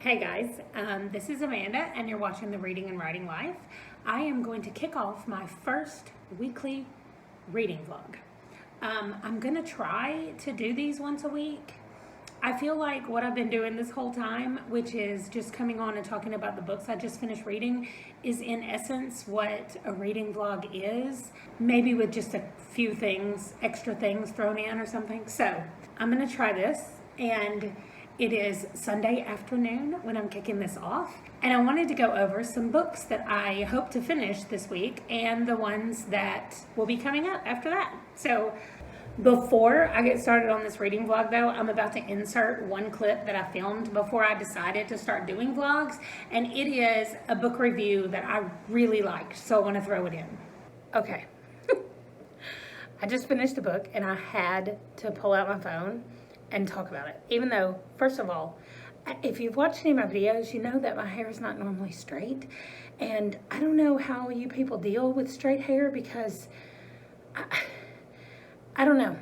Hey guys, this is Amanda and you're watching the Reading and Writing Life. I am going to kick off my first weekly reading vlog. I'm going to try to do these once a week. I feel like what I've been doing this whole time, which is just coming on and talking about the books I just finished reading, is in essence what a reading vlog is, maybe with just a few things, extra things thrown in or something. So I'm going to try this, and it is Sunday afternoon when I'm kicking this off, and I wanted to go over some books that I hope to finish this week and the ones that will be coming up after that. So before I get started on this reading vlog though, I'm about to insert one clip that I filmed before I decided to start doing vlogs, and it is a book review that I really liked, so I want to throw it in. Okay. I just finished a book and I had to pull out my phone and talk about it, even though, first of all, if you've watched any of my videos, you know that my hair is not normally straight, and I don't know how you people deal with straight hair, because I don't know.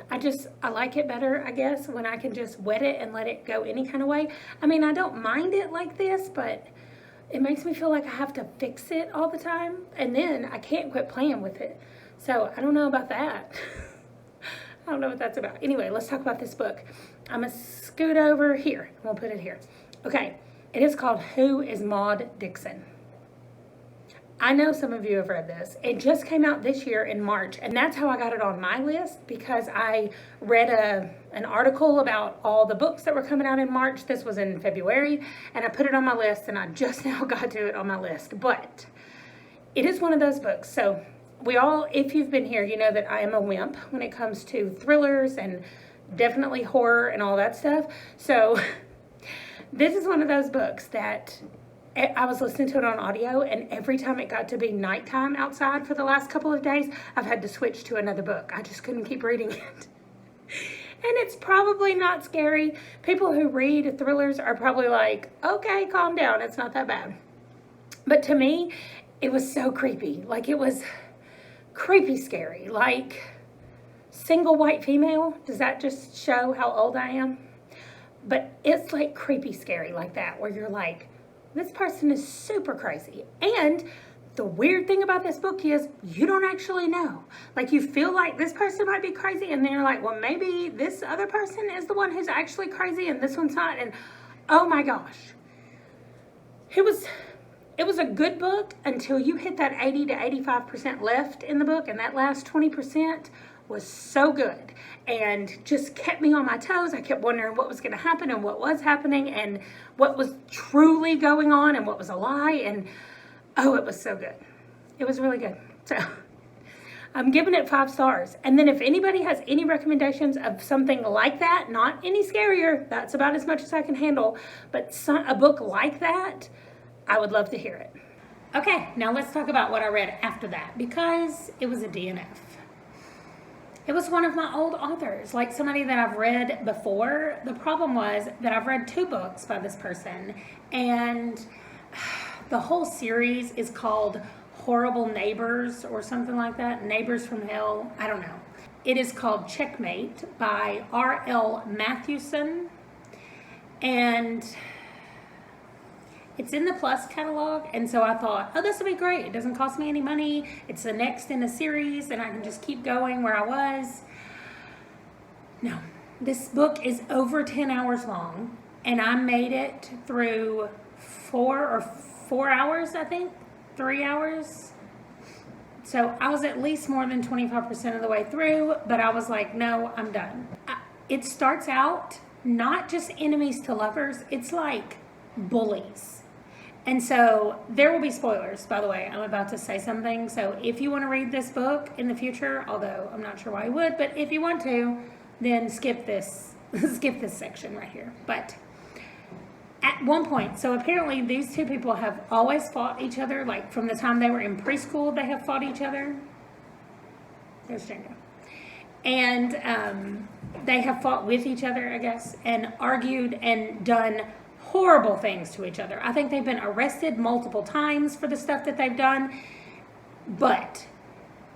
I like it better, I guess, when I can just wet it and let it go any kind of way. I mean, I don't mind it like this, but it makes me feel like I have to fix it all the time, and then I can't quit playing with it. So I don't know about that. I don't know what that's about. Anyway, let's talk about this book. I'm going to scoot over here. We'll put it here. Okay, it is called Is Maude Dixon. I know some of you have read this. It just came out this year in March, and that's how I got it on my list, because I read an article about all the books that were coming out in March. This was in February, and I put it on my list, and I just now got to it on my list. But it is one of those books. So we all, if you've been here, you know that I am a wimp when it comes to thrillers and definitely horror and all that stuff. So this is one of those books that I was listening to it on audio, and every time it got to be nighttime outside for the last couple of days, I've had to switch to another book. I just couldn't keep reading it. And it's probably not scary. People who read thrillers are probably like, okay, calm down, it's not that bad. But to me, it was so creepy. Like, it was creepy scary. Like, single white female. Does that just show how old I am? But it's like creepy scary like that, where you're like, this person is super crazy. And the weird thing about this book is you don't actually know. Like, you feel like this person might be crazy, and then you're like, well, maybe this other person is the one who's actually crazy and this one's not. And oh my gosh. It was a good book until you hit that 80 to 85% left in the book, and that last 20% was so good and just kept me on my toes. I kept wondering what was going to happen and what was happening and what was truly going on and what was a lie, and oh, it was so good. It was really good. So I'm giving it 5 stars. And then if anybody has any recommendations of something like that, not any scarier, that's about as much as I can handle, but a book like that, I would love to hear it. Okay, now let's talk about what I read after that, because it was a DNF. It was one of my old authors, like somebody that I've read before. The problem was that I've read 2 books by this person, and the whole series is called Horrible Neighbors or something like that. Neighbors from Hell. I don't know. It is called Checkmate by R.L. Mathewson, and it's in the Plus catalog, and so I thought, oh, this will be great. It doesn't cost me any money. It's the next in a series, and I can just keep going where I was. No, this book is over 10 hours long, and I made it through 4 hours, I think, 3 hours. So I was at least more than 25% of the way through, but I was like, no, I'm done. It starts out not just enemies to lovers, it's like bullies. And so there will be spoilers, by the way. I'm about to say something. So if you want to read this book in the future, although I'm not sure why you would, but if you want to, then skip this section right here. But at one point, so apparently these 2 people have always fought each other, like from the time they were in preschool, they have fought each other. There's Django. And they have fought with each other, I guess, and argued and done horrible things to each other. I think they've been arrested multiple times for the stuff that they've done. But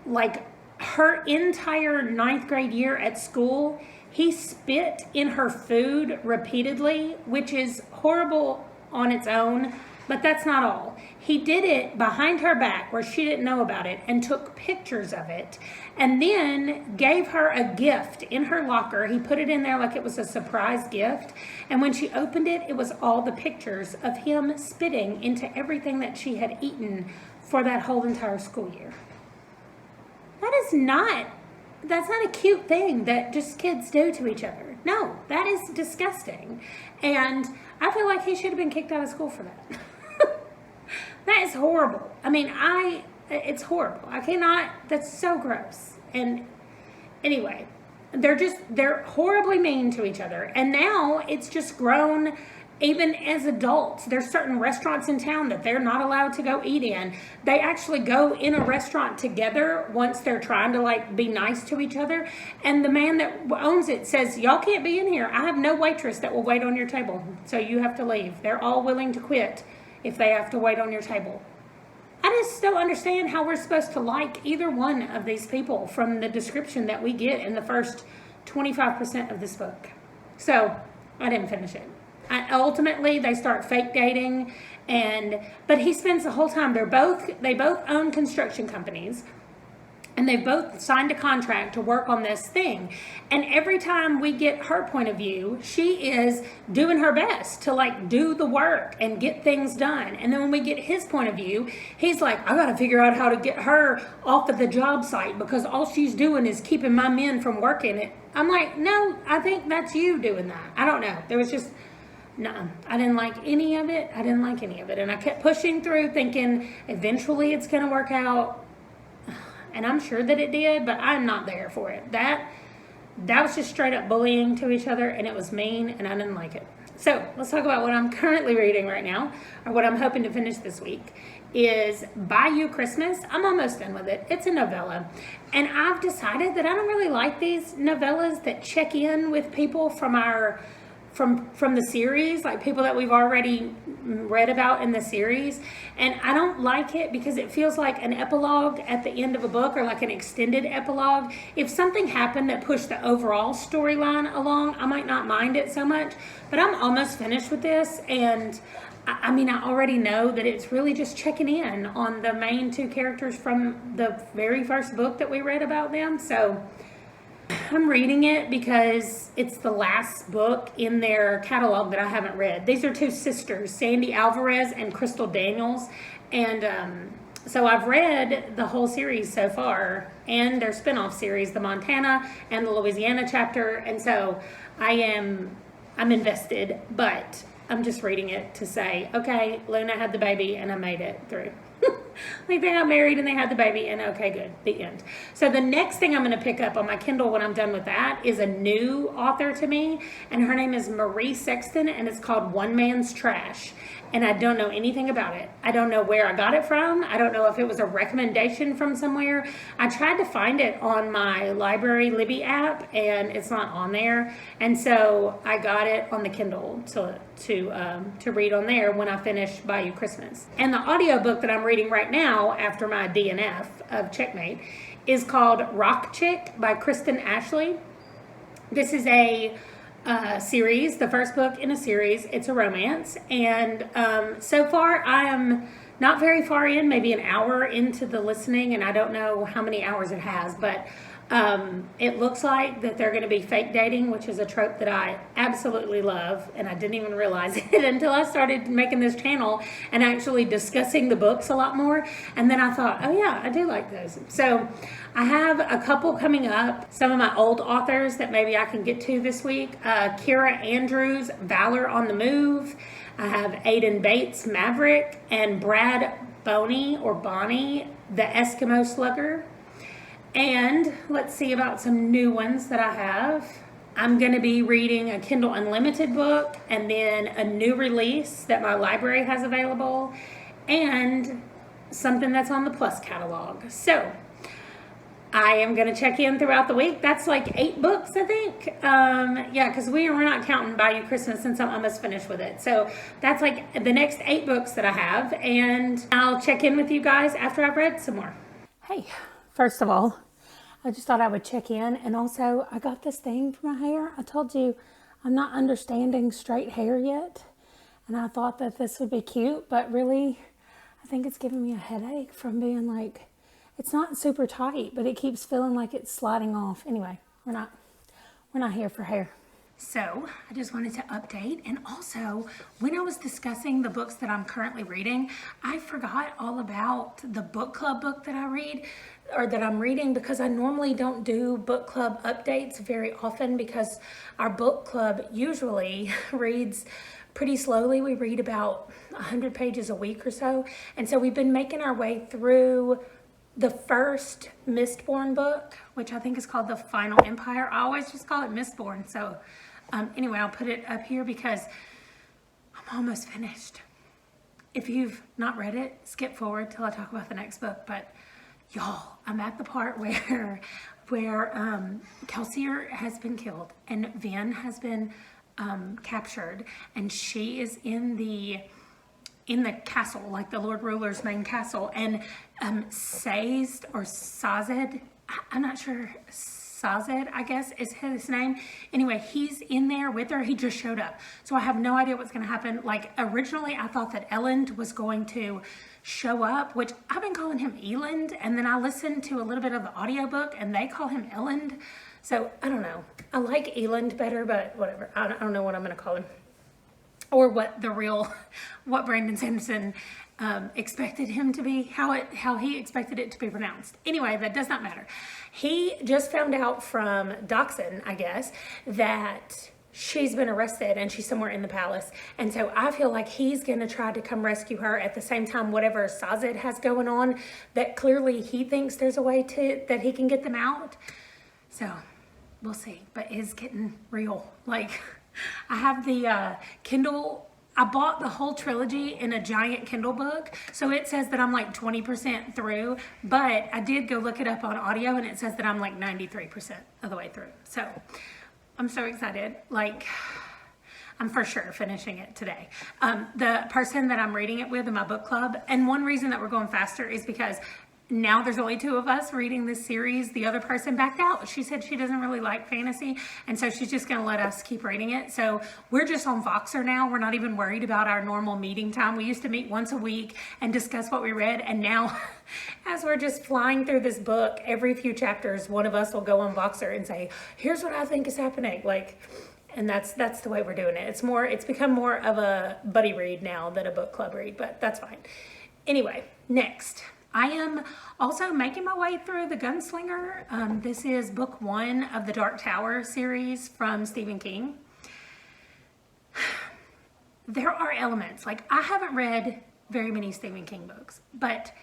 like her entire 9th grade year at school, He spit in her food repeatedly, which is horrible on its own, but that's not all. He did it behind her back where she didn't know about it and took pictures of it and then gave her a gift in her locker. He put it in there like it was a surprise gift. And when she opened it, it was all the pictures of him spitting into everything that she had eaten for that whole entire school year. That's not a cute thing that just kids do to each other. No, that is disgusting. And I feel like he should have been kicked out of school for that. That is horrible. I mean, it's horrible. I cannot, that's so gross. And anyway, they're horribly mean to each other. And now it's just grown. Even as adults, there's certain restaurants in town that they're not allowed to go eat in. They actually go in a restaurant together once they're trying to like be nice to each other. And the man that owns it says, y'all can't be in here. I have no waitress that will wait on your table. So you have to leave. They're all willing to quit if they have to wait on your table. I just don't understand how we're supposed to like either one of these people from the description that we get in the first 25% of this book. So I didn't finish it. Ultimately, they start fake dating, but he spends the whole time, they both own construction companies, and they both signed a contract to work on this thing. And every time we get her point of view, she is doing her best to like do the work and get things done. And then when we get his point of view, he's like, I gotta figure out how to get her off of the job site because all she's doing is keeping my men from working it. I'm like, no, I think that's you doing that. I don't know. There was just, no, I didn't like any of it. And I kept pushing through thinking eventually it's going to work out. And I'm sure that it did, but I'm not there for it. That was just straight up bullying to each other, and it was mean, and I didn't like it. So let's talk about what I'm currently reading right now, or what I'm hoping to finish this week, is Bayou Christmas. I'm almost done with it. It's a novella. And I've decided that I don't really like these novellas that check in with people from the series, like people that we've already read about in the series. And I don't like it because it feels like an epilogue at the end of a book, or like an extended epilogue. If something happened that pushed the overall storyline along, I might not mind it so much. But I'm almost finished with this, and I mean, I already know that it's really just checking in on the main two characters from the very first book that we read about them. So I'm reading it because it's the last book in their catalog that I haven't read. These are two sisters, Sandy Alvarez and Crystal Daniels. And so I've read the whole series so far, and their spinoff series, the Montana and the Louisiana chapter. And so I'm invested, but I'm just reading it to say, okay, Luna had the baby and I made it through. Like, they got married and they had the baby, and okay, good, the end. So the next thing I'm going to pick up on my Kindle when I'm done with that is a new author to me, and her name is Marie Sexton, and it's called One Man's Trash. And I don't know anything about it. I don't know where I got it from. I don't know if it was a recommendation from somewhere. I tried to find it on my library Libby app, and it's not on there. And so I got it on the Kindle to read on there when I finish Bayou Christmas. And the audiobook that I'm reading right now after my DNF of Checkmate is called Rock Chick by Kristen Ashley. This is a series, the first book in a series. It's a romance, and so far I am not very far in, maybe an hour into the listening, and I don't know how many hours it has, but it looks like that they're going to be fake dating, which is a trope that I absolutely love, and I didn't even realize it until I started making this channel and actually discussing the books a lot more. And then I thought, oh yeah, I do like those. So I have a couple coming up, some of my old authors that maybe I can get to this week. Kira Andrews, Valor on the Move. I have Aiden Bates, Maverick, and Brad Boney, the Eskimo Slugger. And let's see about some new ones that I have. I'm going to be reading a Kindle Unlimited book, and then a new release that my library has available, and something that's on the Plus catalog. So I am going to check in throughout the week. That's like 8 books, I think. Yeah, because we're not counting Bayou Christmas since I'm almost finished with it. So that's like the next 8 books that I have, and I'll check in with you guys after I've read some more. Hey. First of all, I just thought I would check in. And also, I got this thing for my hair. I told you I'm not understanding straight hair yet. And I thought that this would be cute, but really, I think it's giving me a headache from being like, it's not super tight, but it keeps feeling like it's sliding off. Anyway, we're not here for hair. So I just wanted to update. And also, when I was discussing the books that I'm currently reading, I forgot all about the book club book that I read, or that I'm reading, because I normally don't do book club updates very often because our book club usually reads pretty slowly. We read about 100 pages a week or so. And so we've been making our way through the first Mistborn book, which I think is called The Final Empire. I always just call it Mistborn. So anyway, I'll put it up here because I'm almost finished. If you've not read it, skip forward till I talk about the next book. But y'all, I'm at the part where Kelsier has been killed and Vin has been captured, and she is in the castle, like the Lord Ruler's main castle, and Sazed or Sazed, I'm not sure, Sazed, I guess is his name. Anyway, he's in there with her. He just showed up. So I have no idea what's going to happen. Like, originally I thought that Elend was going to show up, which I've been calling him Eland, and then I listened to a little bit of the audiobook and they call him Elend. So I don't know. I like Eland better, but whatever. I don't know what I'm going to call him, or what Brandon Sanderson expected him to be, how he expected it to be pronounced. Anyway, that does not matter. He just found out from Dixon, I guess, that she's been arrested and she's somewhere in the palace. And so I feel like he's going to try to come rescue her at the same time whatever Sazed has going on, that clearly he thinks there's a way that he can get them out. So we'll see, but it's getting real. Like, I have the Kindle. I bought the whole trilogy in a giant Kindle book, so it says that I'm like 20% through, but I did go look it up on audio and it says that I'm like 93% of the way through. So I'm so excited. Like, I'm for sure finishing it today. The person that I'm reading it with in my book club, and one reason that we're going faster is because now there's only 2 of us reading this series. The other person backed out. She said she doesn't really like fantasy, and so she's just going to let us keep reading it. So we're just on Voxer now. We're not even worried about our normal meeting time. We used to meet once a week and discuss what we read, and now as we're just flying through this book, every few chapters, one of us will go on Voxer and say, here's what I think is happening. Like, and that's the way we're doing it. It's become more of a buddy read now than a book club read, but that's fine. Anyway, next. I am also making my way through the Gunslinger. This is book 1 of the Dark Tower series from Stephen King. There are elements, like, I haven't read very many Stephen King books, but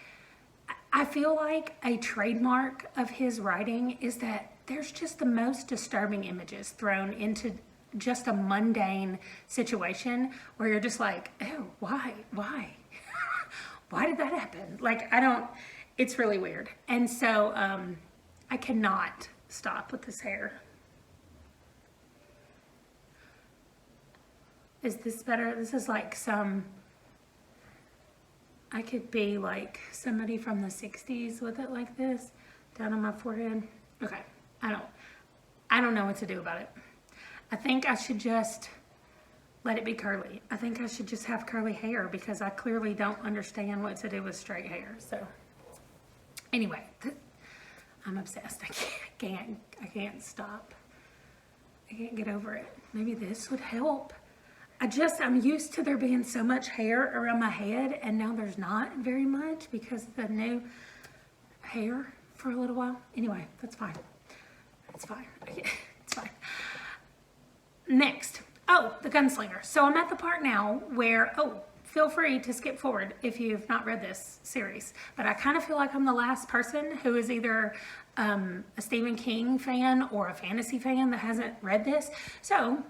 I feel like a trademark of his writing is that there's just the most disturbing images thrown into just a mundane situation where you're just like, oh, why? Why did that happen? Like, it's really weird. And so I cannot stop with this hair. Is this better? This is like I could be like somebody from the 60s with it like this, down on my forehead. Okay, I don't know what to do about it. I think I should just let it be curly. I think I should just have curly hair because I clearly don't understand what to do with straight hair. So anyway, I'm obsessed. I can't stop. I can't get over it. Maybe this would help. I'm used to there being so much hair around my head, and now there's not very much because of the new hair for a little while. Anyway, that's fine. It's fine. It's fine. Next. Oh, the Gunslinger. So I'm at the part now where, feel free to skip forward if you've not read this series. But I kind of feel like I'm the last person who is either a Stephen King fan or a fantasy fan that hasn't read this. So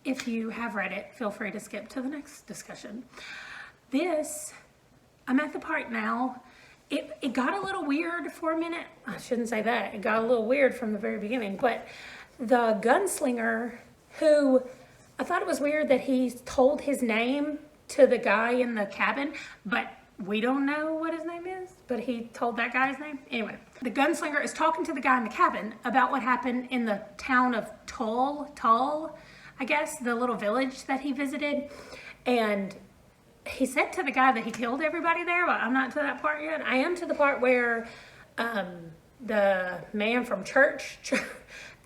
if you have read it, feel free to skip to the next discussion. I'm at the part now. It got a little weird for a minute. I shouldn't say that. It got a little weird from the very beginning. But the Gunslinger, who I thought it was weird that he told his name to the guy in the cabin, but we don't know what his name is, but he told that guy his name. Anyway, the gunslinger is talking to the guy in the cabin about what happened in the town of Tull, I guess, the little village that he visited. And he said to the guy that he killed everybody there, but I'm not to that part yet. I am to the part where the man from church,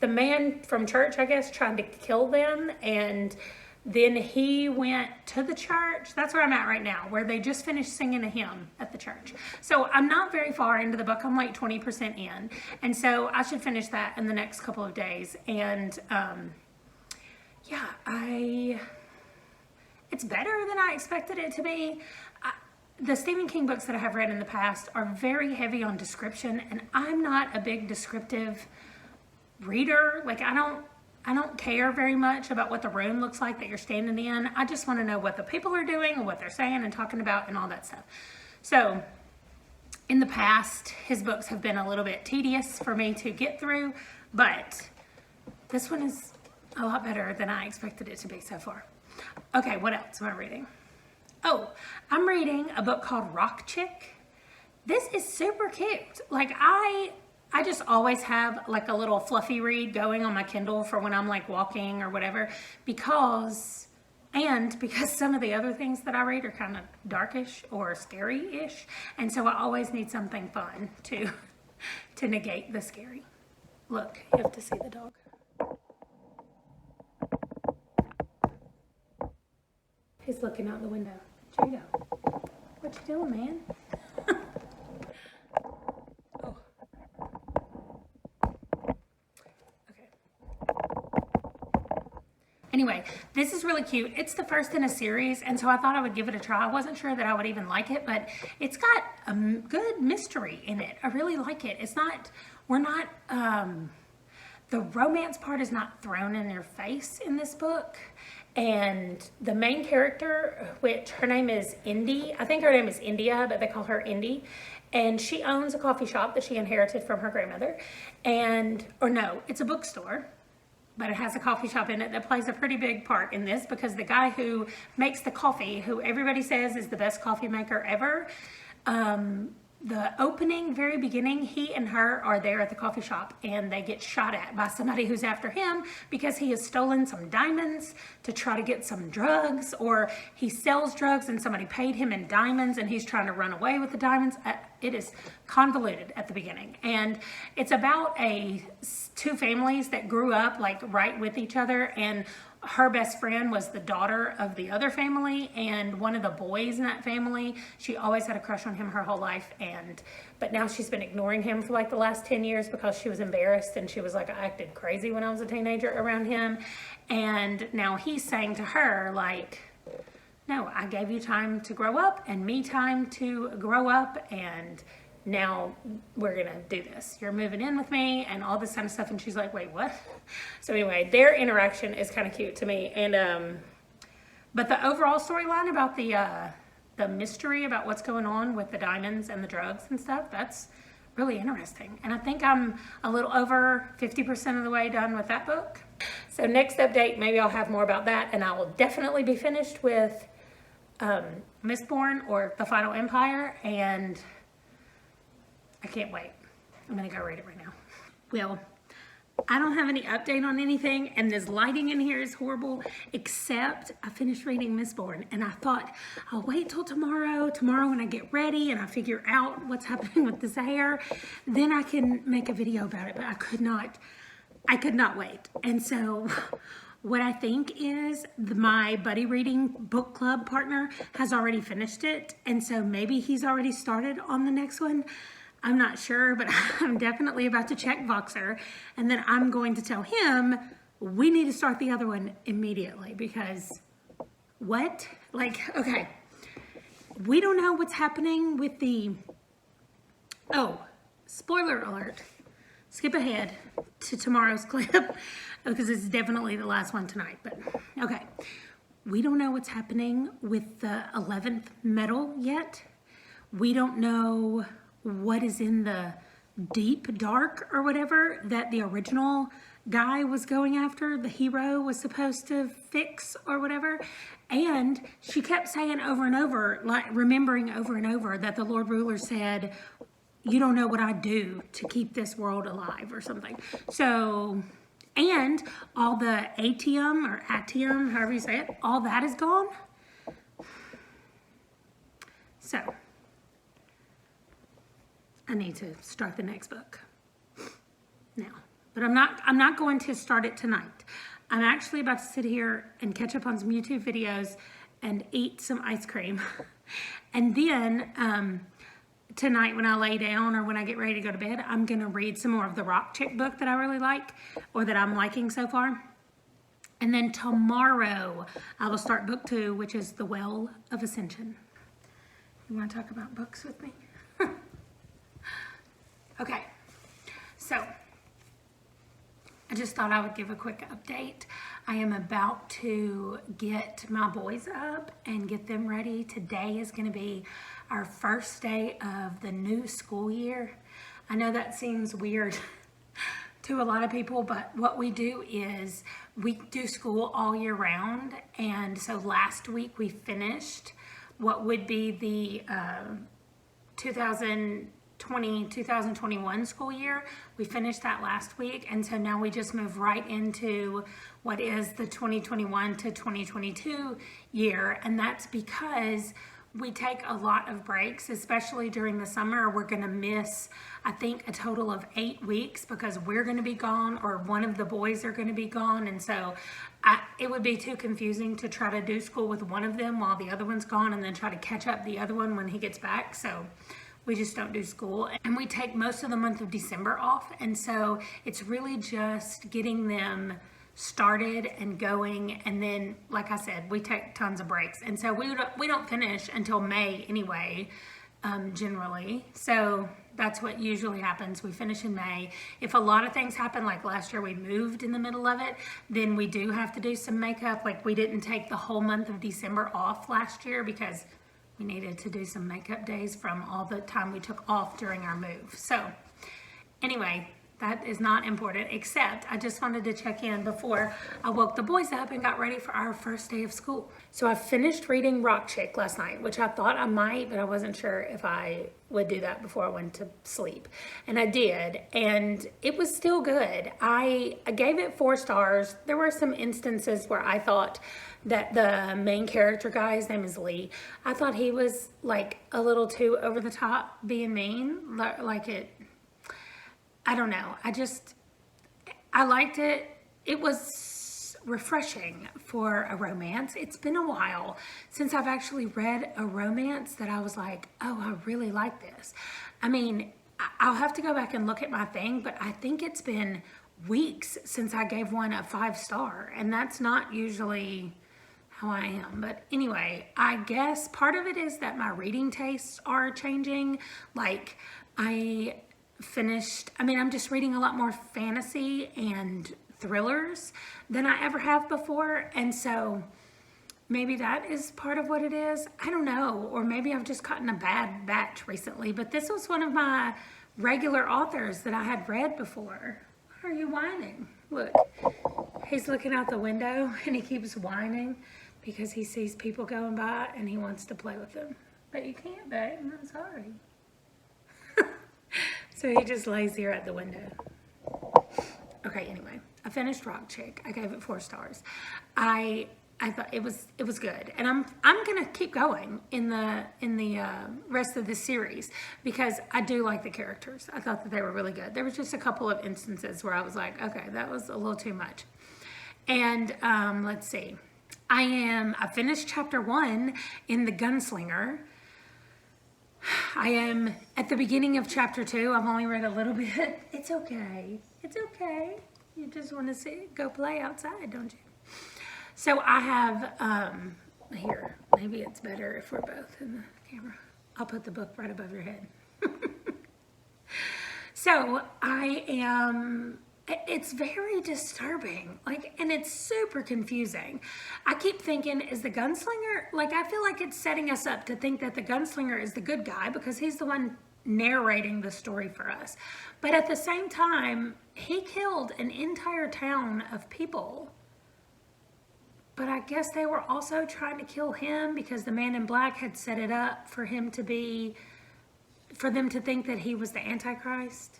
I guess, trying to kill them, and then he went to the church. That's where I'm at right now, where they just finished singing a hymn at the church. So I'm not very far into the book. I'm like 20% in. And so I should finish that in the next couple of days. And yeah, it's better than I expected it to be. The Stephen King books that I have read in the past are very heavy on description, and I'm not a big descriptive reader. Like, I don't care very much about what the room looks like that you're standing in. I just want to know what the people are doing and what they're saying and talking about and all that stuff. So in the past, his books have been a little bit tedious for me to get through, but this one is a lot better than I expected it to be so far. Okay, what else am I reading? Oh, I'm reading a book called Rock Chick. This is super cute. Like, I just always have like a little fluffy read going on my Kindle for when I'm like walking or whatever, because some of the other things that I read are kind of darkish or scary-ish, and so I always need something fun to negate the scary. Look, you have to see the dog. He's looking out the window. Cheeto, what you doing, man? Anyway, this is really cute. It's the first in a series, and so I thought I would give it a try. I wasn't sure that I would even like it, but it's got a good mystery in it. I really like it. The romance part is not thrown in your face in this book. And the main character, which her name is Indy, I think her name is India, but they call her Indy. And she owns a coffee shop that she inherited from her grandmother. It's a bookstore, but it has a coffee shop in it that plays a pretty big part in this, because the guy who makes the coffee, who everybody says is the best coffee maker ever, the opening, very beginning, he and her are there at the coffee shop, and they get shot at by somebody who's after him because he has stolen some diamonds to try to get some drugs, or he sells drugs and somebody paid him in diamonds and he's trying to run away with the diamonds. It is convoluted at the beginning, and it's about two families that grew up like right with each other, and her best friend was the daughter of the other family, and one of the boys in that family, she always had a crush on him her whole life, but now she's been ignoring him for like the last 10 years because she was embarrassed, and she was like, I acted crazy when I was a teenager around him. And now he's saying to her, like, no, I gave you time to grow up and me time to grow up, and now we're gonna do this. You're moving in with me and all this kind of stuff. And she's like, wait, what? So anyway, their interaction is kind of cute to me. And but the overall storyline about the mystery about what's going on with the diamonds and the drugs and stuff, that's really interesting. And I think I'm a little over 50% of the way done with that book. So next update, maybe I'll have more about that, and I will definitely be finished with Mistborn or The Final Empire, and I can't wait. I'm gonna go read it right now. Well, I don't have any update on anything, and this lighting in here is horrible, except I finished reading Mistborn, and I thought I'll wait till tomorrow when I get ready and I figure out what's happening with this hair, then I can make a video about it, but I could not wait. And so what I think is my buddy reading book club partner has already finished it, and so maybe he's already started on the next one. I'm not sure, but I'm definitely about to check Voxer, and then I'm going to tell him we need to start the other one immediately, because what? Like, okay, we don't know what's happening with spoiler alert. Skip ahead to tomorrow's clip because it's definitely the last one tonight, but okay. We don't know what's happening with the 11th medal yet. We don't know what is in the deep dark or whatever that the original guy was going after, the hero was supposed to fix or whatever. And she kept saying over and over, like remembering over and over that the Lord Ruler said, you don't know what I do to keep this world alive or something. So, and all the atium or atium, however you say it, all that is gone. So, I need to start the next book now. But I'm not going to start it tonight. I'm actually about to sit here and catch up on some YouTube videos and eat some ice cream. And then tonight when I lay down or when I get ready to go to bed, I'm going to read some more of the Rock Chick book that I really like or that I'm liking so far. And then tomorrow I will start book 2, which is The Will of Ascension. You want to talk about books with me? Okay, so I just thought I would give a quick update. I am about to get my boys up and get them ready. Today is going to be our first day of the new school year. I know that seems weird to a lot of people, but what we do is we do school all year round. And so last week we finished what would be the 2020-2021 school year. We finished that last week, and so now we just move right into what is the 2021 to 2022 year, and that's because we take a lot of breaks, especially during the summer. We're going to miss, I think, a total of 8 weeks because we're going to be gone or one of the boys are going to be gone, and so it would be too confusing to try to do school with one of them while the other one's gone and then try to catch up the other one when he gets back. So we just don't do school, and we take most of the month of December off, and so it's really just getting them started and going, and then like I said, we take tons of breaks, and so we don't finish until May anyway, generally. So that's what usually happens. We finish in May. If a lot of things happen, like last year we moved in the middle of it, then we do have to do some makeup. Like we didn't take the whole month of December off last year because we needed to do some makeup days from all the time we took off during our move. So anyway, that is not important, except I just wanted to check in before I woke the boys up and got ready for our first day of school. So I finished reading Rock Chick last night, which I thought I might, but I wasn't sure if I would do that before I went to sleep. And I did, and it was still good. I gave it 4 stars. There were some instances where I thought that the main character guy, his name is Lee, I thought he was like a little too over the top being mean. Like I don't know. I liked it. It was refreshing for a romance. It's been a while since I've actually read a romance that I was like, oh, I really like this. I mean, I'll have to go back and look at my thing, but I think it's been weeks since I gave one a 5-star, and that's not usually how I am. But anyway, I guess part of it is that my reading tastes are changing. Like I'm just reading a lot more fantasy and thrillers than I ever have before, and so maybe that is part of what it is. I don't know, or maybe I've just gotten a bad batch recently, but this was one of my regular authors that I had read before. Why are you whining? Look, he's looking out the window and he keeps whining because he sees people going by and he wants to play with them. But you can't, babe. I'm sorry. So he just lays here at the window. Okay, anyway, I finished Rock Chick. I gave it 4 stars. I thought it was good, and I'm gonna keep going in the rest of the series because I do like the characters. I thought that they were really good. There was just a couple of instances where I was like, okay, that was a little too much. And let's see, I finished chapter 1 in the Gunslinger. I am at the beginning of chapter 2. I've only read a little bit. It's okay. It's okay. You just want to go play outside, don't you? So I have, here, maybe it's better if we're both in the camera. I'll put the book right above your head. So it's very disturbing, and it's super confusing. I keep thinking, is the Gunslinger, I feel like it's setting us up to think that the Gunslinger is the good guy because he's the one narrating the story for us. But at the same time, he killed an entire town of people. but I guess they were also trying to kill him because the man in black had set it up for him to be, for them to think that he was the Antichrist.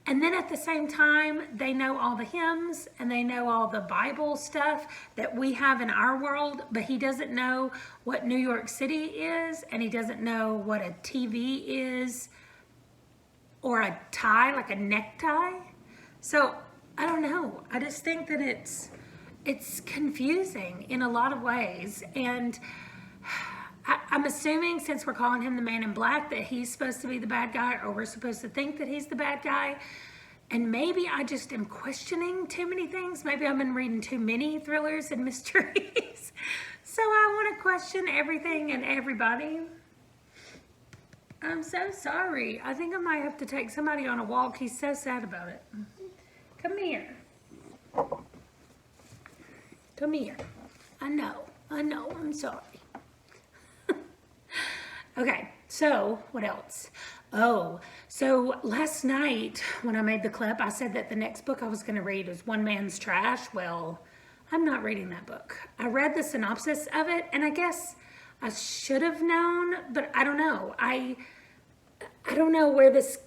And then at the same time, they know all the hymns and they know all the Bible stuff that we have in our world, but he doesn't know what New York City is, and he doesn't know what a TV is, or a tie, like a necktie. So I don't know. I just think that it's confusing in a lot of ways. And I'm assuming, since we're calling him the man in black, that he's supposed to be the bad guy, or we're supposed to think that he's the bad guy. And maybe I just am questioning too many things. Maybe I've been reading too many thrillers and mysteries. So I want to question everything and everybody. I'm so sorry. I think I might have to take somebody on a walk. He's so sad about it. Come here. Come here. I know, I'm sorry. Okay, so what else? Oh, so last night when I made the clip, I said that the next book I was going to read is One Man's Trash. Well, I'm not reading that book. I read the synopsis of it, and I guess I should have known, but I don't know. I don't know where this,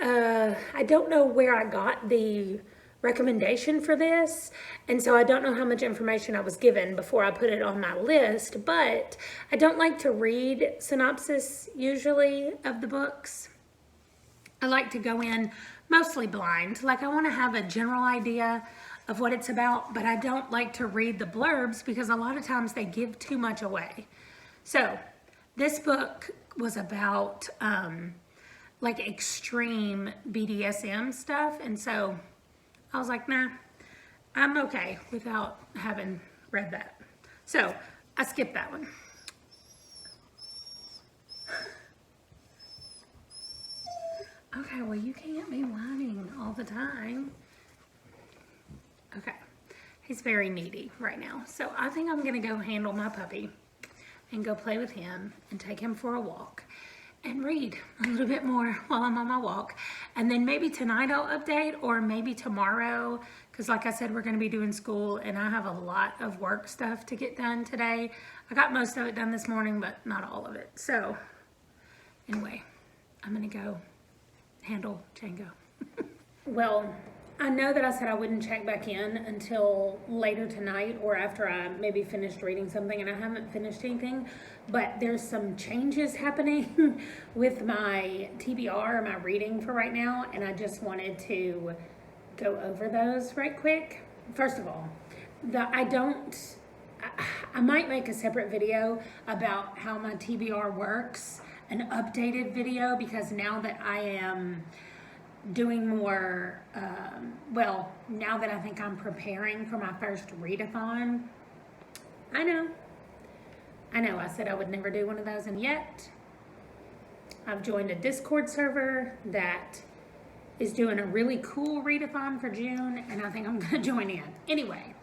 I don't know where I got the recommendation for this, and so I don't know how much information I was given before I put it on my list, but I don't like to read synopsis usually of the books. I like to go in mostly blind. Like, I want to have a general idea of what it's about, but I don't like to read the blurbs because a lot of times they give too much away. So this book was about like extreme BDSM stuff, and so I was like, nah, I'm okay without having read that. So I skipped that one. Okay, well, you can't be whining all the time. Okay, he's very needy right now. So I think I'm gonna go handle my puppy and go play with him and take him for a walk and read a little bit more while I'm on my walk. And then maybe tonight I'll update, or maybe tomorrow, because like I said, we're gonna be doing school and I have a lot of work stuff to get done today. I got most of it done this morning, but not all of it. So anyway, I'm gonna go handle Django. Well, I know that I said I wouldn't check back in until later tonight or after I maybe finished reading something, and I haven't finished anything, but there's some changes happening with my TBR, my reading for right now, and I just wanted to go over those right quick. First of all, I might make a separate video about how my TBR works, an updated video, because now that I am doing more, well, now that I think I'm preparing for my first readathon, I know, I said I would never do one of those, and yet I've joined a Discord server that is doing a really cool readathon for June, and I think I'm gonna join in. Anyway,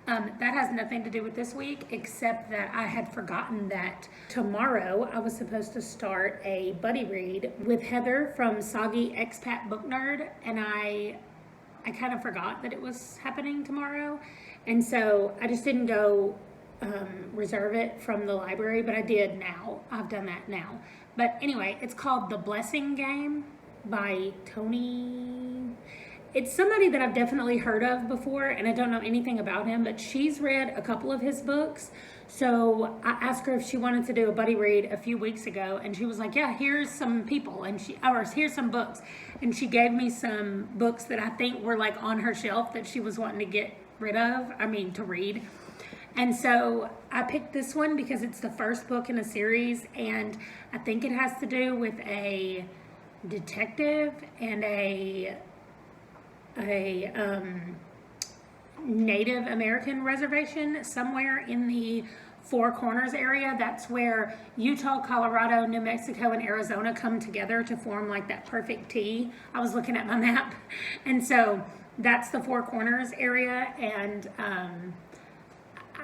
that has nothing to do with this week, except that I had forgotten that tomorrow I was supposed to start a buddy read with Heather from Soggy Expat Book Nerd, and I kind of forgot that it was happening tomorrow, and so I just didn't go reserve it from the library, but I did now. I've done that now. But anyway, it's called The Blessing Game by Tony. It's somebody that I've definitely heard of before, and I don't know anything about him, but she's read a couple of his books. So I asked her if she wanted to do a buddy read a few weeks ago, and she was like, yeah, here's some people, and here's some books. And she gave me some books that I think were like on her shelf that she was wanting to get rid of, to read. And so I picked this one because it's the first book in a series, and I think it has to do with a detective and a Native American reservation somewhere in the Four Corners area. That's where Utah, Colorado, New Mexico, and Arizona come together to form like that perfect T. I was looking at my map, and so that's the Four Corners area, and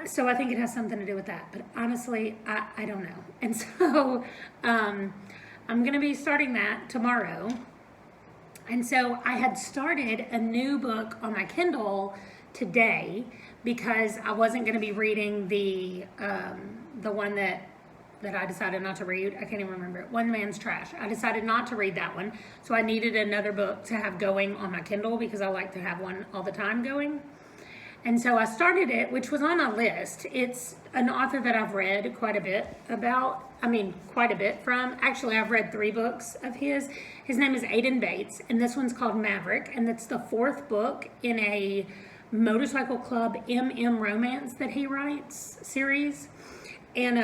so I think it has something to do with that, but honestly, I don't know. And so I'm gonna be starting that tomorrow. And so I had started a new book on my Kindle today because I wasn't going to be reading the one that I decided not to read. I can't even remember it. One Man's Trash. I decided not to read that one. So I needed another book to have going on my Kindle because I like to have one all the time going. And so I started it, which was on my list. It's an author that I've read quite a bit from. Actually, I've read 3 books of his. His name is Aidan Bates, and this one's called Maverick, and it's the 4th book in a Motorcycle Club MM romance that he writes series. And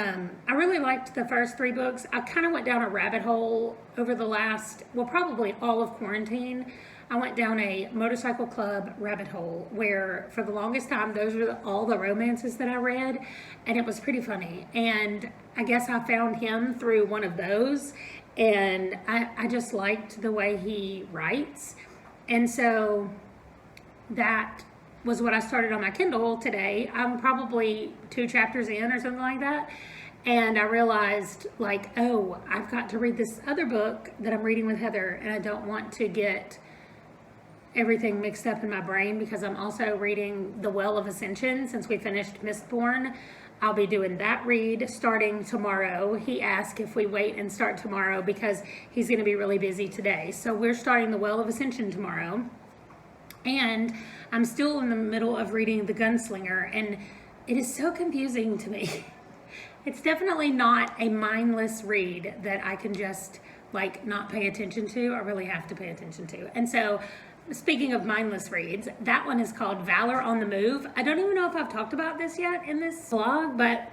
I really liked the first 3 books. I kind of went down a rabbit hole over the last, probably all of quarantine. I went down a Motorcycle Club rabbit hole where for the longest time, those were all the romances that I read. And it was pretty funny. And I guess I found him through one of those. And I just liked the way he writes. And so that was what I started on my Kindle today. I'm probably 2 chapters in or something like that. And I realized, I've got to read this other book that I'm reading with Heather, and I don't want to get everything mixed up in my brain because I'm also reading The Will of Ascension since we finished Mistborn. I'll be doing that read starting tomorrow. He asked if we wait and start tomorrow because he's going to be really busy today. So we're starting The Will of Ascension tomorrow. And I'm still in the middle of reading The Gunslinger, and it is so confusing to me. It's definitely not a mindless read that I can just not pay attention to. I really have to pay attention to. And so, speaking of mindless reads, that one is called Valor on the Move. I don't even know if I've talked about this yet in this vlog, but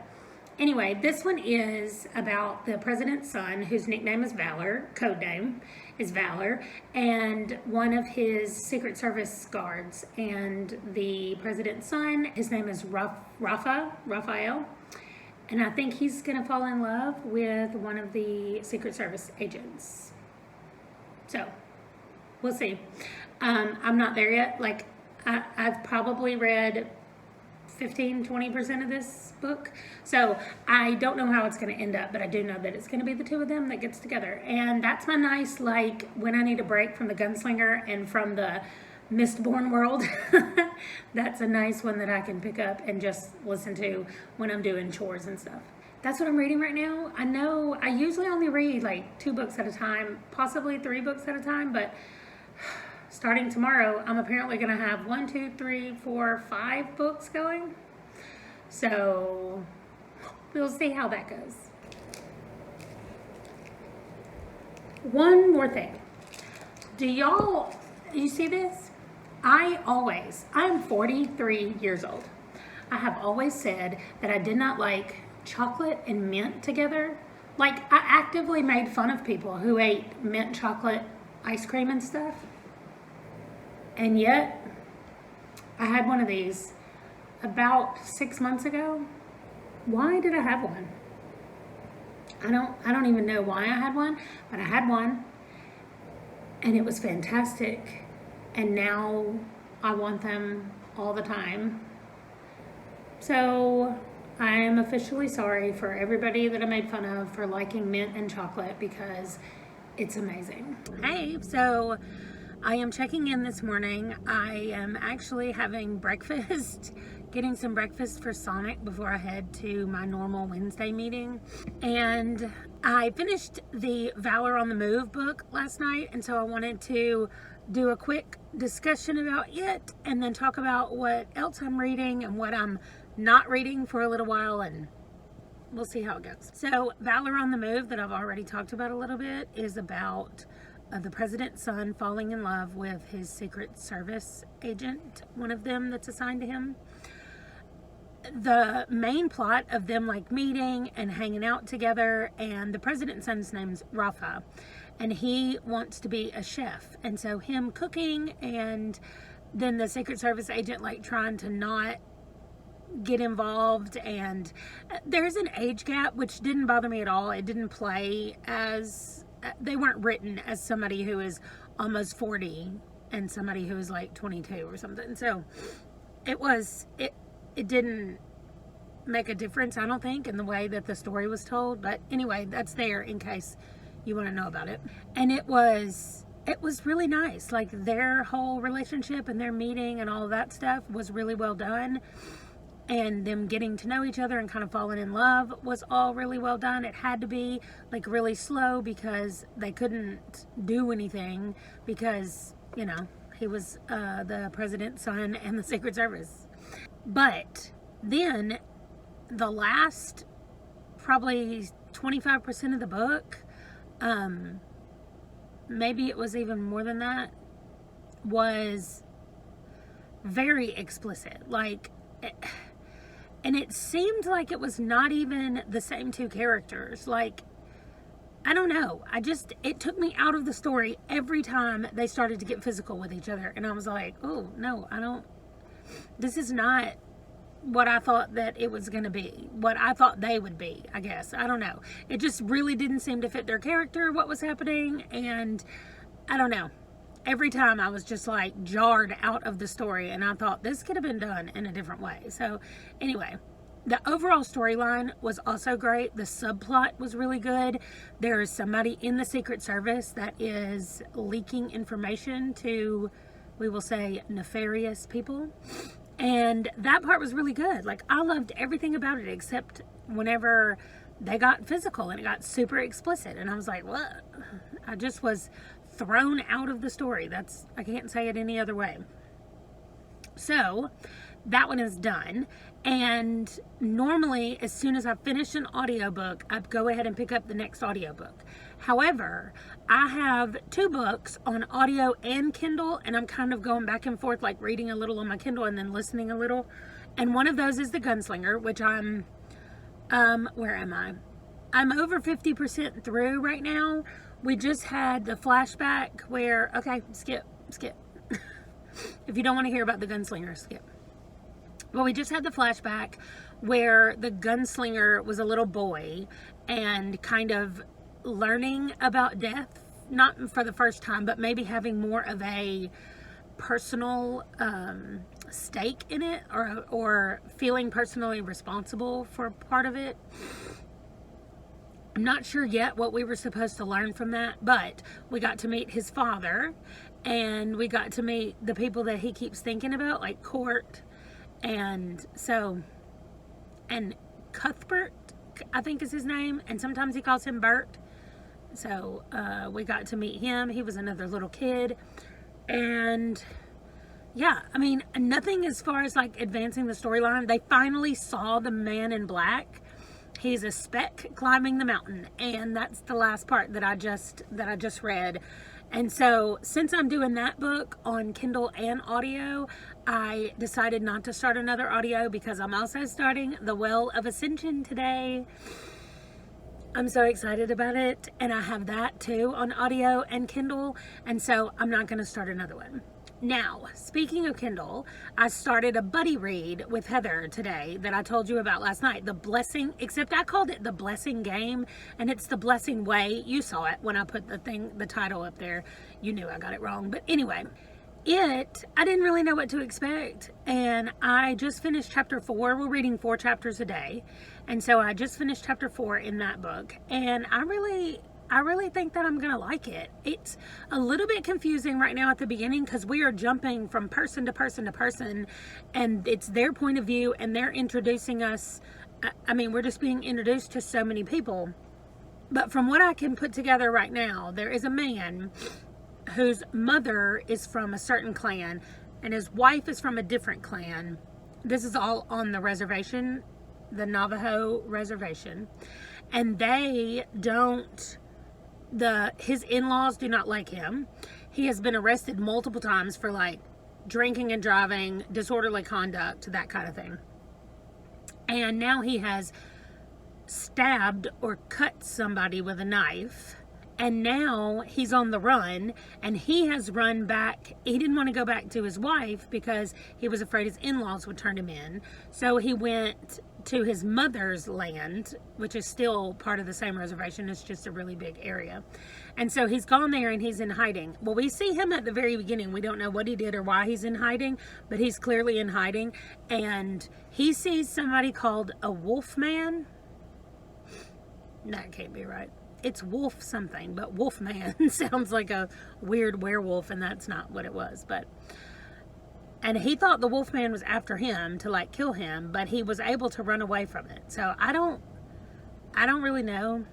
anyway, this one is about the president's son, whose nickname is Valor, code name is Valor, and one of his Secret Service guards. And the president's son, his name is Raphael, and I think he's gonna fall in love with one of the Secret Service agents. So, we'll see. I'm not there yet. I've probably read 15-20% of this book, so I don't know how it's going to end up, but I do know that it's going to be the 2 of them that gets together. And that's my nice, when I need a break from the Gunslinger and from the Mistborn world. That's a nice one that I can pick up and just listen to when I'm doing chores and stuff. That's what I'm reading right now. I know I usually only read 2 books at a time, possibly 3 books at a time, but starting tomorrow, I'm apparently going to have 1, 2, 3, 4, 5 books going. So we'll see how that goes. One more thing. You see this? I'm 43 years old. I have always said that I did not like chocolate and mint together. I actively made fun of people who ate mint chocolate ice cream and stuff. And yet, I had one of these about 6 months ago. Why did I have one? I don't even know why I had one, but I had one, and it was fantastic. And now I want them all the time. So I am officially sorry for everybody that I made fun of for liking mint and chocolate because it's amazing. Hey, so I am checking in this morning. I am actually having breakfast, getting some breakfast for Sonic before I head to my normal Wednesday meeting. And I finished the Valor on the Move book last night, and so I wanted to do a quick discussion about it and then talk about what else I'm reading and what I'm not reading for a little while, and we'll see how it goes. So Valor on the Move, that I've already talked about a little bit, is about the president's son falling in love with his Secret Service agent, one of them that's assigned to him. The main plot of them meeting and hanging out together, and the president's son's name's Rafa, and he wants to be a chef, and so him cooking, and then the Secret Service agent trying to not get involved. And there's an age gap, which didn't bother me at all. It didn't play as, they weren't written as somebody who is almost 40 and somebody who is 22 or something. So it didn't make a difference, I don't think, in the way that the story was told. But anyway, that's there in case you want to know about it. And it was it was really nice. Like, their whole relationship and their meeting and all of that stuff was really well done. And them getting to know each other and kind of falling in love was all really well done. It had to be, like, really slow because they couldn't do anything because, you know, he was the president's son and the Secret Service. But then the last probably 25% of the book, maybe it was even more than that, was very explicit. Like, and it seemed like it was not even the same two characters. Like, I don't know. It took me out of the story every time they started to get physical with each other. And I was like, oh, no, this is not what I thought that it was going to be. What I thought they would be, I guess. I don't know. It just really didn't seem to fit their character, what was happening. And I don't know. Every time I was just like jarred out of the story, and I thought this could have been done in a different way. So anyway, the overall storyline was also great. The subplot was really good. There is somebody in the Secret Service that is leaking information to, we will say, nefarious people. And that part was really good. Like, I loved everything about it except whenever they got physical and it got super explicit. And I was like, what? I just was thrown out of the story. I can't say it any other way. So that one is done. And normally, as soon as I finish an audiobook, I go ahead and pick up the next audiobook. However, I have 2 books on audio and Kindle, and I'm kind of going back and forth, like reading a little on my Kindle and then listening a little. And one of those is the Gunslinger, which I'm, where am I? I'm over 50% through right now. We just had the flashback where, okay, skip. If you don't want to hear about the Gunslinger, skip. Well, we just had the flashback where the Gunslinger was a little boy and kind of learning about death, not for the first time, but maybe having more of a personal stake in it, or feeling personally responsible for part of it. I'm not sure yet what we were supposed to learn from that, but we got to meet his father, and we got to meet the people that he keeps thinking about, like Court, and Cuthbert, I think is his name, and sometimes he calls him Bert. So we got to meet him. He was another little kid, and yeah, I mean, nothing as far as like advancing the storyline. They finally saw the man in black. He's a speck climbing the mountain, and that's the last part that I just read. And so since I'm doing that book on Kindle and audio, I decided not to start another audio because I'm also starting the Will of Ascension today. I'm so excited about it, and I have that too on audio and Kindle, and so I'm not going to start another one. Now, speaking of Kindle, I started a buddy read with Heather today that I told you about last night. The Blessing, except I called it The Blessing Game, and it's The Blessing Way. You saw it when I put the title up there. You knew I got it wrong. But anyway, I didn't really know what to expect, and I just finished chapter 4. We're reading 4 chapters a day, and so I just finished chapter 4 in that book, and I really think that I'm going to like it. It's a little bit confusing right now at the beginning because we are jumping from person to person to person, and it's their point of view, and they're introducing us. I mean, we're just being introduced to so many people. But from what I can put together right now, there is a man whose mother is from a certain clan, and his wife is from a different clan. This is all on the reservation, the Navajo reservation. And they don't... his in-laws do not like him. He has been arrested multiple times for like drinking and driving, disorderly conduct, that kind of thing. And now he has stabbed or cut somebody with a knife, and now he's on the run, and he has run back. He didn't want to go back to his wife because he was afraid his in-laws would turn him in. So he went to his mother's land, which is still part of the same reservation. It's just a really big area. And so he's gone there and he's in hiding. Well, we see him at the very beginning. We don't know what he did or why he's in hiding, but he's clearly in hiding. And he sees somebody called a wolf man. That can't be right. it's Wolf something, but Wolfman sounds like a weird werewolf, and that's not what it was. And he thought the Wolfman was after him to like kill him, but he was able to run away from it. So I don't really know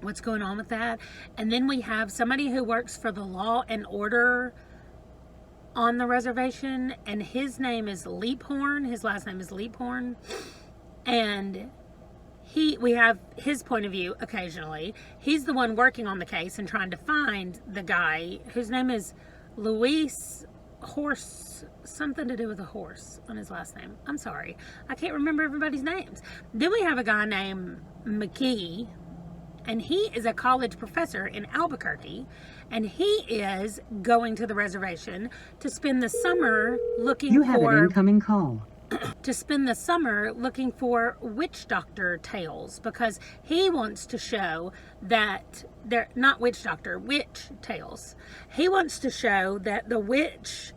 what's going on with that. And then we have somebody who works for the law and order on the reservation, and his name is Leaphorn. His last name is Leaphorn. And we have his point of view occasionally. He's the one working on the case and trying to find the guy whose name is Luis Horse, something to do with a horse on his last name. I'm sorry, I can't remember everybody's names. Then we have a guy named McKee, and he is a college professor in Albuquerque, and he is going to the reservation to spend the summer looking You have an incoming call. to spend the summer looking for witch doctor tales, because he wants to show that they're not witch tales. He wants to show that the witch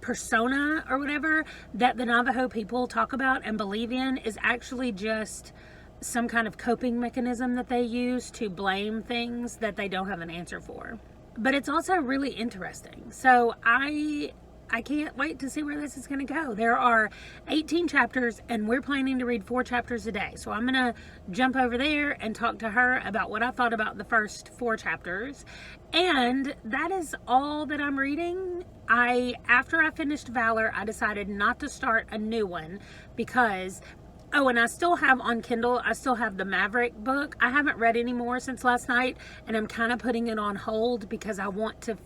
persona or whatever that the Navajo people talk about and believe in is actually just some kind of coping mechanism that they use to blame things that they don't have an answer for. But it's also really interesting. So I can't wait to see where this is going to go. There are 18 chapters, and we're planning to read 4 chapters a day. So I'm going to jump over there and talk to her about what I thought about the first 4 chapters. And that is all that I'm reading. After I finished Valor, I decided not to start a new one because... Oh, and I still have on Kindle, I still have the Maverick book. I haven't read any more since last night, and I'm kind of putting it on hold because I want to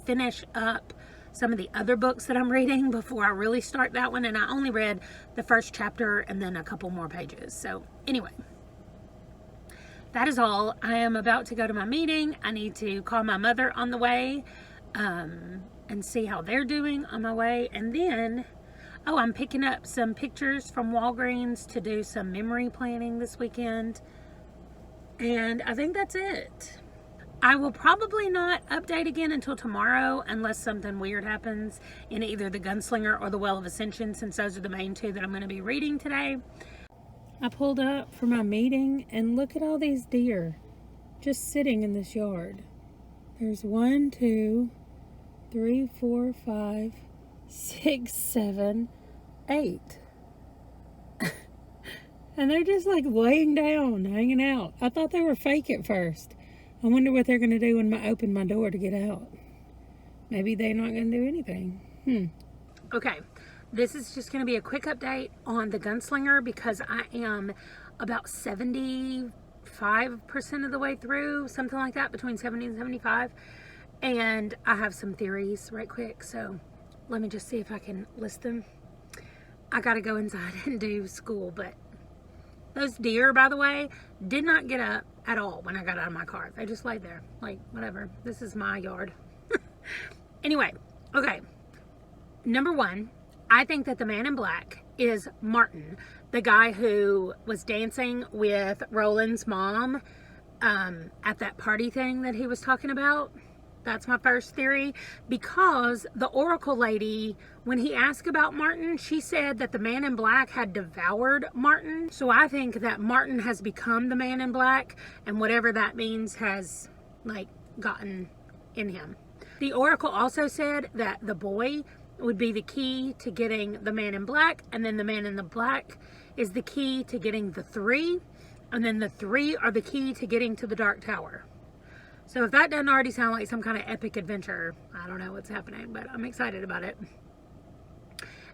finish up some of the other books that I'm reading before I really start that one. And I only read the first chapter and then a couple more pages. So anyway, that is all. I am about to go to my meeting. I need to call my mother on the way and see how they're doing on my way. And then... Oh, I'm picking up some pictures from Walgreens to do some memory planning this weekend. And I think that's it. I will probably not update again until tomorrow unless something weird happens in either the Gunslinger or the Will of Ascension, since those are the main 2 that I'm going to be reading today. I pulled up for my meeting and look at all these deer just sitting in this yard. There's 1, 2, 3, 4, 5... 6, 7, 8. And they're just like laying down, hanging out. I thought they were fake at first. I wonder what they're going to do when I open my door to get out. Maybe they're not going to do anything. Okay, this is just going to be a quick update on the Gunslinger because I am about 75% of the way through, something like that, between 70 and 75. And I have some theories right quick, so... Let me just see if I can list them. I gotta go inside and do school, but those deer, by the way, did not get up at all when I got out of my car. They just laid there, like, whatever. This is my yard. Anyway, okay. Number 1, I think that the man in black is Martin, the guy who was dancing with Roland's mom at that party thing that he was talking about. That's my first theory, because the Oracle lady, when he asked about Martin, she said that the man in black had devoured Martin. So I think that Martin has become the man in black, and whatever that means has, like, gotten in him. The Oracle also said that the boy would be the key to getting the man in black, and then the man in the black is the key to getting the 3, and then the 3 are the key to getting to the Dark Tower. So if that doesn't already sound like some kind of epic adventure, I don't know what's happening, but I'm excited about it.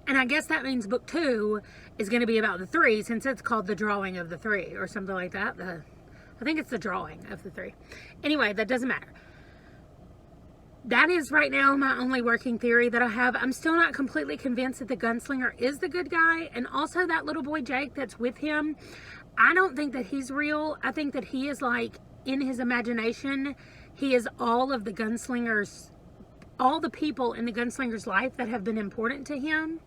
And I guess that means book 2 is going to be about the 3, since it's called The Drawing of the 3 or something like that. I think it's The Drawing of the 3. Anyway, that doesn't matter. That is right now my only working theory that I have. I'm still not completely convinced that the Gunslinger is the good guy. And also that little boy Jake that's with him, I don't think that he's real. I think that he is like... in his imagination, he is all of the Gunslinger's, all the people in the Gunslinger's life that have been important to him,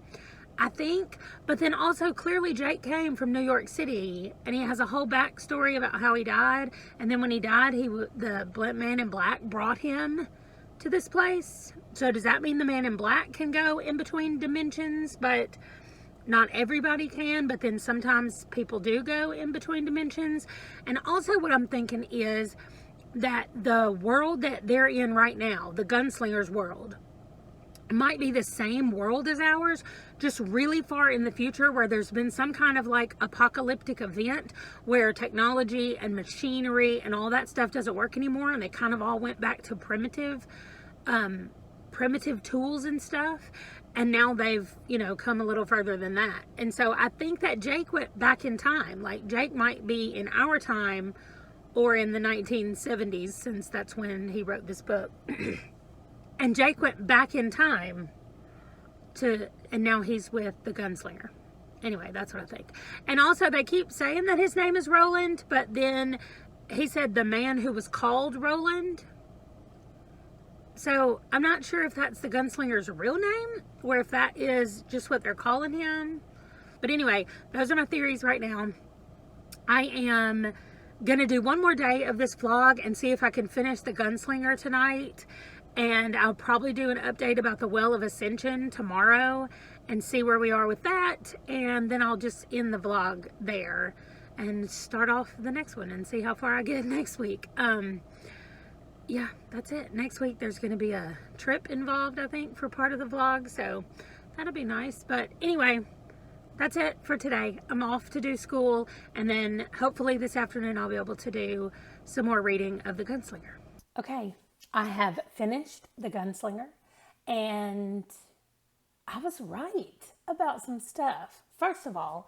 I think. But then also, clearly Jake came from New York City, and he has a whole backstory about how he died. And then when he died, the man in black brought him to this place. So does that mean the man in black can go in between dimensions? But not everybody can, but then sometimes people do go in between dimensions. And also what I'm thinking is that the world that they're in right now, the Gunslinger's world, might be the same world as ours, just really far in the future, where there's been some kind of like apocalyptic event where technology and machinery and all that stuff doesn't work anymore, and they kind of all went back to primitive tools and stuff, and now they've, you know, come a little further than that. And so I think that Jake went back in time. Like, Jake might be in our time or in the 1970s, since that's when he wrote this book. And Jake went back in time and now he's with the Gunslinger. Anyway, that's what I think. And also, they keep saying that his name is Roland, but then he said the man who was called Roland. So I'm not sure if that's the Gunslinger's real name or if that is just what they're calling him. But anyway, those are my theories right now. I am going to do one more day of this vlog and see if I can finish the Gunslinger tonight. And I'll probably do an update about the Will of Ascension tomorrow and see where we are with that. And then I'll just end the vlog there and start off the next one and see how far I get next week. Yeah, that's it. Next week there's going to be a trip involved, I think, for part of the vlog. So that'll be nice. But anyway, that's it for today. I'm off to do school. And then hopefully this afternoon I'll be able to do some more reading of the Gunslinger. Okay. I have finished The Gunslinger, and I was right about some stuff. First of all,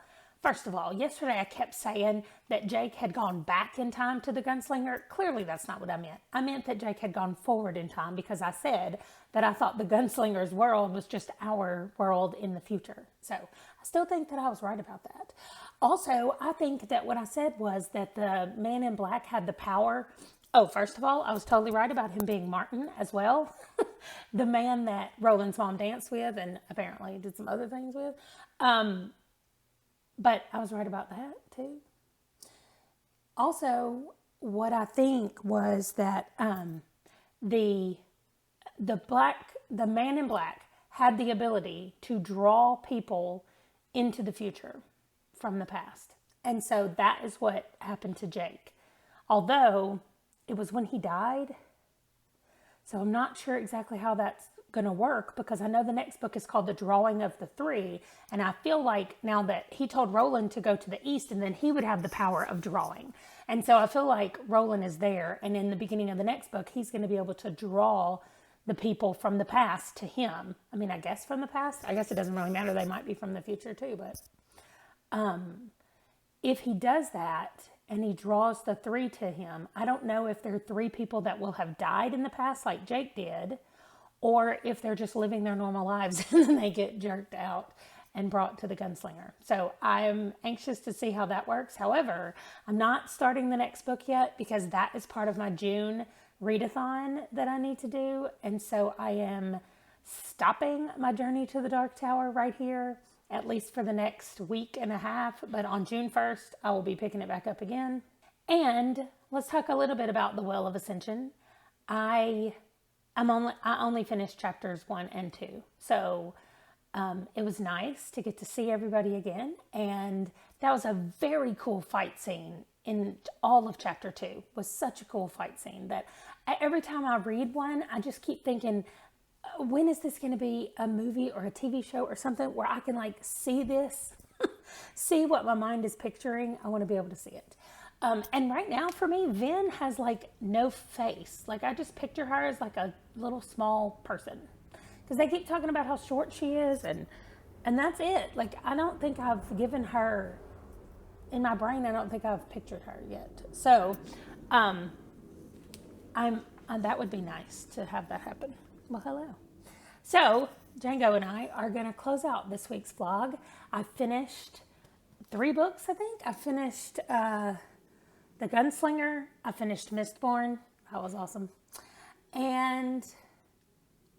yesterday I kept saying that Jake had gone back in time to the Gunslinger. Clearly that's not what I meant. I meant that Jake had gone forward in time, because I said that I thought the Gunslinger's world was just our world in the future. So I still think that I was right about that. Also, I think that what I said was that the man in black had the power. Oh, first of all, I was totally right about him being Martin as well. The man that Roland's mom danced with and apparently did some other things with. But I was right about that too. Also, what I think was that the man in black had the ability to draw people into the future from the past. And so that is what happened to Jake. Although it was when he died. So I'm not sure exactly how that's going to work, because I know the next book is called The Drawing of the Three. And I feel like now that he told Roland to go to the east, and then he would have the power of drawing. And so I feel like Roland is there. And in the beginning of the next book, he's going to be able to draw the people from the past to him. I mean, I guess from the past. I guess it doesn't really matter. They might be from the future too. But if he does that, and he draws the three to him, I don't know if they're three people that will have died in the past like Jake did, or if they're just living their normal lives and then they get jerked out and brought to the Gunslinger. So I'm anxious to see how that works. However, I'm not starting the next book yet, because that is part of my June readathon that I need to do. And so I am stopping my journey to the Dark Tower right here, at least for the next week and a half. But on June 1st, I will be picking it back up again. And let's talk a little bit about the Will of Ascension. I only finished chapters 1 and 2. So it was nice to get to see everybody again. And that was a very cool fight scene in all of chapter 2. It was such a cool fight scene that every time I read one, I just keep thinking, when is this going to be a movie or a TV show or something where I can like see this, see what my mind is picturing? I want to be able to see it. And right now for me, Vin has like no face. Like, I just picture her as like a little small person, because they keep talking about how short she is, and that's it. Like, I don't think I've given her, in my brain, I don't think I've pictured her yet. So that would be nice to have that happen. Well, hello. So Django and I are going to close out this week's vlog. I finished 3 books, I think. I finished The Gunslinger. I finished Mistborn. That was awesome. And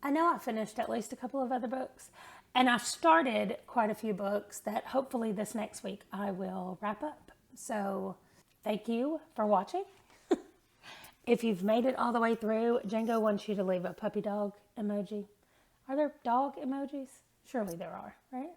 I know I finished at least a couple of other books. And I started quite a few books that hopefully this next week I will wrap up. So thank you for watching. If you've made it all the way through, Django wants you to leave a puppy dog emoji. Are there dog emojis? Surely there are, right?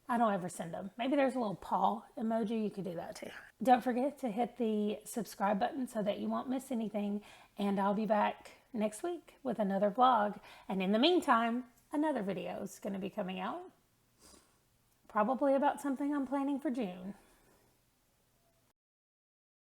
I don't ever send them. Maybe there's a little paw emoji. You could do that too. Don't forget to hit the subscribe button so that you won't miss anything. And I'll be back next week with another vlog. And in the meantime, another video is going to be coming out. Probably about something I'm planning for June.